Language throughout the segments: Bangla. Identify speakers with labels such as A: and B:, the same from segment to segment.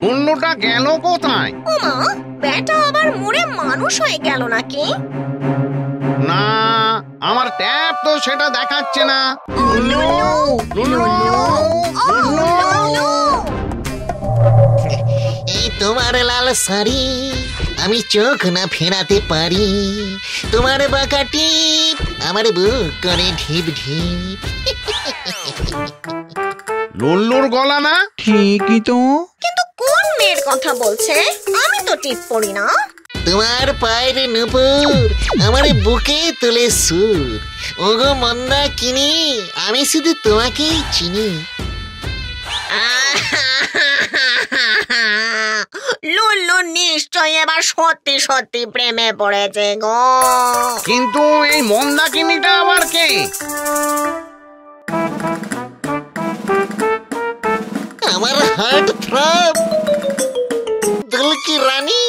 A: অন্যটা গেল কোথায়?
B: ওমা, বেটা আবার মরে মানুষ হয়ে গেল নাকি?
A: না, আমার ট্যাব তো সেটা দেখাচ্ছে না।
C: এই তোমার লাল শাড়ি আমি চোখ না ফেরাতে পারি, তোমার বাঁকা টিপ আমার বুক করে ঢিপ ঢিপ।
A: লুল্লুর গলা না?
D: ঠিকই তো।
B: কিন্তু কোন মেয়ের কথা বলছে? আমি তো টিপ পড়ি না।
C: তোমার পায়ের নুপুর আমার বুকে তুলে সুর, ওগো মন্দা কিনি আমি শুধু তোমাকেই চিনি।
B: লুল্লু নিশ্চয় এবার সত্যি সত্যি প্রেমে পড়েছে গো।
A: কিন্তু এই মন্দাকিনীটা আবার কে?
C: আমার হার্ট থ্রব দুলকি রানী।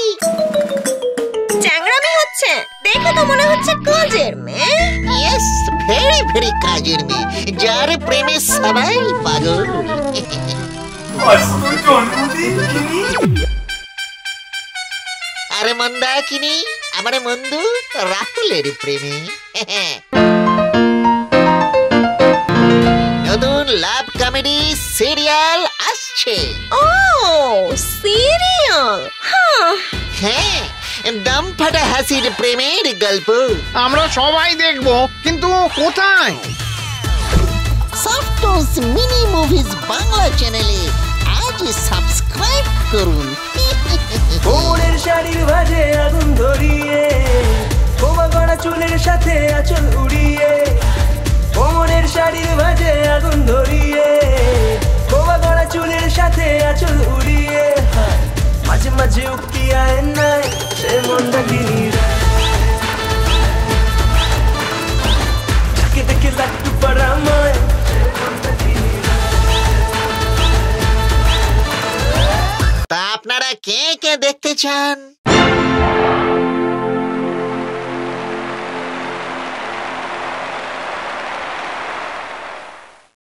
B: চ্যাংড়ামি হচ্ছে, দেখে তো মনে হচ্ছে কাজের মেয়ে।
C: ইয়েস, ভেরি ভেরি কাজের মেয়ে, যার প্রেমে সবাই পাগল। আরে মন্দাকিনী আমার বন্ধু রাহুলের প্রেমে। নতুন লাভ কমেডি সিরিয়াল আসছে।
B: ও সিরিয়াল?
C: হ্যাঁ, দম ফাটা হাসির প্রেমের গল্প।
A: আমরা সবাই দেখবো, কিন্তু কোথায়?
C: সফটস মিনি মুভিজ বাংলা চ্যানেলে আজ সাবস্ক্রাইব করুন।
E: কোমরের শাড়ির ভাঁজে আগুন ধরিয়ে, খোবা গড়া চুলের সাথে আঁচল উড়িয়ে, কোমরের শাড়ির ভাঁজে আগুন ধরিয়ে, খোবা গড়া চুলের সাথে আঁচল উড়িয়ে, মাঝে মাঝে উকি আয় নাই সে মন্দাকিনী, যাকে দেখে লাট্টু পাড়া মায়।
C: তা আপনারা কে কে দেখতে চান?